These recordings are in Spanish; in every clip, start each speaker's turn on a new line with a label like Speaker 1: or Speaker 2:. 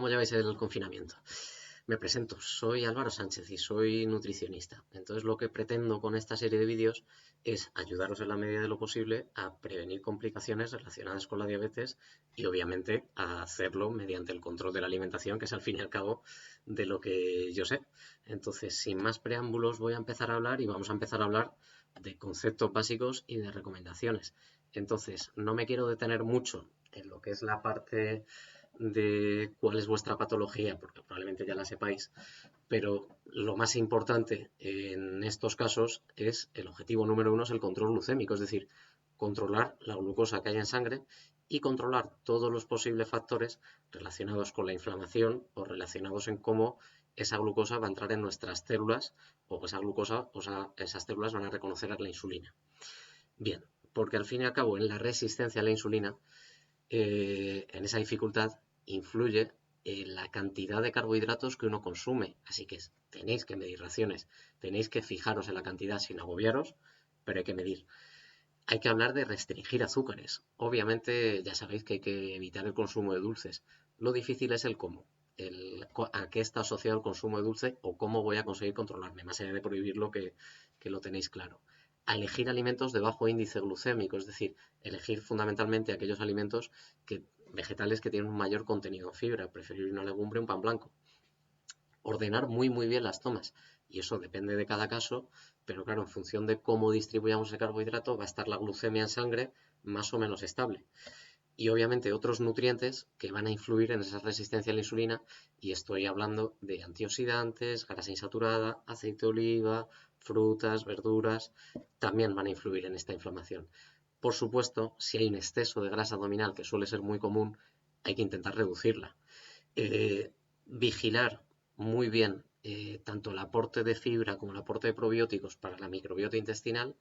Speaker 1: ¿Cómo lleváis el confinamiento? Me presento, soy Álvaro Sánchez y soy nutricionista. Entonces lo que pretendo con esta serie de vídeos es ayudaros en la medida de lo posible a prevenir complicaciones relacionadas con la diabetes y obviamente a hacerlo mediante el control de la alimentación, que es al fin y al cabo de lo que yo sé. Entonces, sin más preámbulos, voy a empezar a hablar y vamos a empezar a hablar de conceptos básicos y de recomendaciones. Entonces, no me quiero detener mucho en lo que es la parte de cuál es vuestra patología, porque probablemente ya la sepáis, pero lo más importante en estos casos es el objetivo número uno, es el control glucémico, es decir, controlar la glucosa que hay en sangre y controlar todos los posibles factores relacionados con la inflamación o relacionados en cómo esa glucosa va a entrar en nuestras células o esa glucosa, o sea, esas células van a reconocer a la insulina. Bien, porque al fin y al cabo en la resistencia a la insulina, en esa dificultad influye la cantidad de carbohidratos que uno consume. Así que tenéis que medir raciones, tenéis que fijaros en la cantidad sin agobiaros, pero hay que medir. Hay que hablar de restringir azúcares. Obviamente ya sabéis que hay que evitar el consumo de dulces. Lo difícil es el cómo. A qué está asociado el consumo de dulce o cómo voy a conseguir controlarme, más allá de prohibirlo que lo tenéis claro. A elegir alimentos de bajo índice glucémico, es decir, elegir fundamentalmente aquellos alimentos vegetales que tienen un mayor contenido en fibra, preferir una legumbre, un pan blanco. Ordenar muy bien las tomas, y eso depende de cada caso, pero claro, en función de cómo distribuyamos el carbohidrato va a estar la glucemia en sangre más o menos estable. Y obviamente otros nutrientes que van a influir en esa resistencia a la insulina, y estoy hablando de antioxidantes, grasa insaturada, aceite de oliva, frutas, verduras, también van a influir en esta inflamación. Por supuesto, si hay un exceso de grasa abdominal, que suele ser muy común, hay que intentar reducirla. Vigilar muy bien tanto el aporte de fibra como el aporte de probióticos para la microbiota intestinal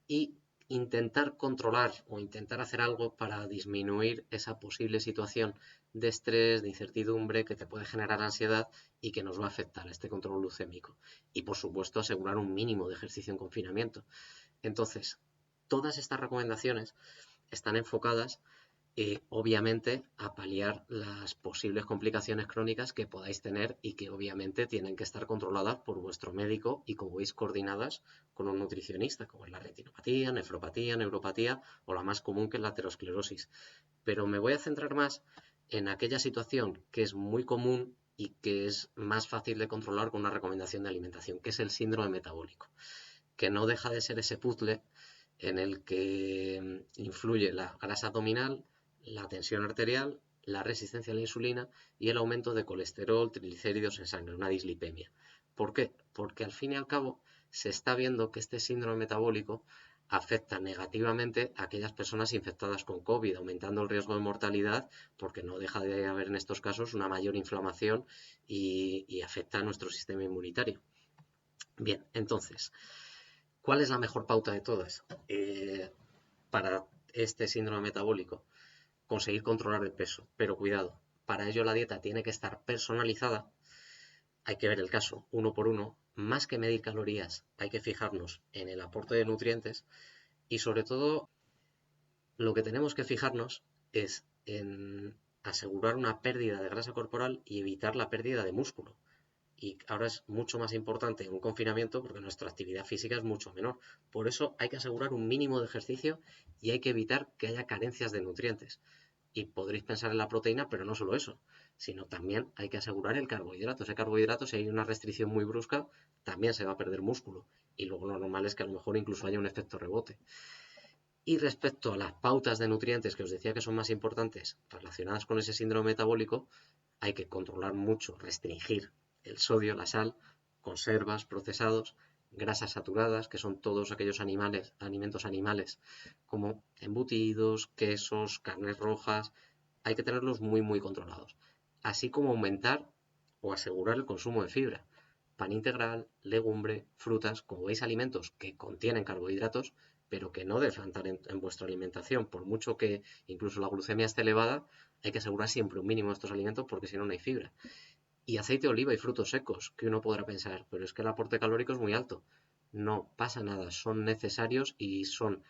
Speaker 1: y intentar controlar o intentar hacer algo para disminuir esa posible situación de estrés, de incertidumbre que te puede generar ansiedad y que nos va a afectar este control glucémico. Y por supuesto asegurar un mínimo de ejercicio en confinamiento. Entonces, todas estas recomendaciones están enfocadas obviamente a paliar las posibles complicaciones crónicas que podáis tener y que obviamente tienen que estar controladas por vuestro médico y como veis coordinadas con un nutricionista, como es la retinopatía, nefropatía, neuropatía o la más común que es la aterosclerosis. Pero me voy a centrar más en aquella situación que es muy común y que es más fácil de controlar con una recomendación de alimentación, que es el síndrome metabólico, que no deja de ser ese puzzle en el que influye la grasa abdominal, la tensión arterial, la resistencia a la insulina y el aumento de colesterol, triglicéridos en sangre, una dislipemia. ¿Por qué? Porque al fin y al cabo se está viendo que este síndrome metabólico afecta negativamente a aquellas personas infectadas con COVID, aumentando el riesgo de mortalidad porque no deja de haber en estos casos una mayor inflamación y afecta a nuestro sistema inmunitario. Bien, entonces, ¿cuál es la mejor pauta de todas para este síndrome metabólico? Conseguir controlar el peso, pero cuidado, para ello la dieta tiene que estar personalizada, hay que ver el caso uno por uno, más que medir calorías, hay que fijarnos en el aporte de nutrientes y sobre todo lo que tenemos que fijarnos es en asegurar una pérdida de grasa corporal y evitar la pérdida de músculo. Y ahora es mucho más importante un confinamiento porque nuestra actividad física es mucho menor. Por eso hay que asegurar un mínimo de ejercicio y hay que evitar que haya carencias de nutrientes. Y podréis pensar en la proteína, pero no solo eso, sino también hay que asegurar el carbohidrato. Ese carbohidrato, si hay una restricción muy brusca, también se va a perder músculo. Y luego lo normal es que a lo mejor incluso haya un efecto rebote. Y respecto a las pautas de nutrientes que os decía que son más importantes relacionadas con ese síndrome metabólico, hay que controlar mucho, restringir el sodio, la sal, conservas, procesados, grasas saturadas, que son todos aquellos alimentos animales, como embutidos, quesos, carnes rojas, hay que tenerlos muy controlados. Así como aumentar o asegurar el consumo de fibra. Pan integral, legumbre, frutas, como veis, alimentos que contienen carbohidratos, pero que no deben faltar en vuestra alimentación. Por mucho que incluso la glucemia esté elevada, hay que asegurar siempre un mínimo de estos alimentos porque si no, no hay fibra. Y aceite de oliva y frutos secos, que uno podrá pensar, pero es que el aporte calórico es muy alto. No pasa nada, son necesarios y son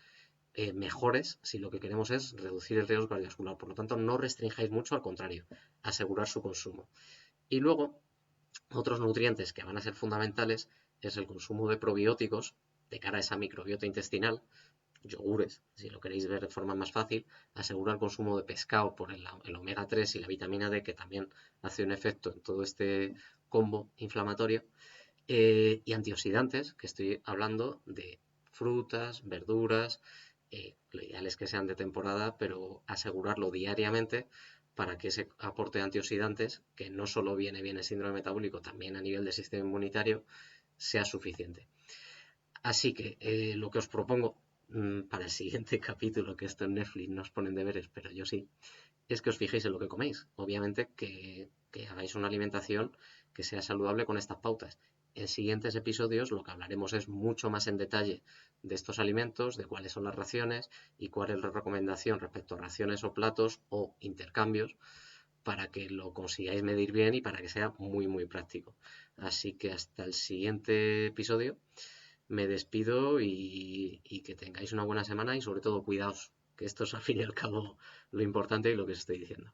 Speaker 1: mejores si lo que queremos es reducir el riesgo cardiovascular. Por lo tanto, no restringáis mucho, al contrario, asegurar su consumo. Y luego, otros nutrientes que van a ser fundamentales es el consumo de probióticos de cara a esa microbiota intestinal, yogures, si lo queréis ver de forma más fácil, asegurar el consumo de pescado por el omega 3 y la vitamina D, que también hace un efecto en todo este combo inflamatorio, y antioxidantes, que estoy hablando de frutas, verduras, lo ideal es que sean de temporada, pero asegurarlo diariamente para que ese aporte de antioxidantes, que no solo viene bien el síndrome metabólico, también a nivel del sistema inmunitario, sea suficiente. Así que lo que os propongo para el siguiente capítulo, que esto en Netflix no os ponen deberes, pero yo sí, es que os fijéis en lo que coméis. Obviamente que hagáis una alimentación que sea saludable con estas pautas. En siguientes episodios lo que hablaremos es mucho más en detalle de estos alimentos, de cuáles son las raciones y cuál es la recomendación respecto a raciones o platos o intercambios para que lo consigáis medir bien y para que sea muy muy práctico. Así que hasta el siguiente episodio me despido y que tengáis una buena semana y sobre todo cuidaos, que esto es al fin y al cabo lo importante y lo que os estoy diciendo.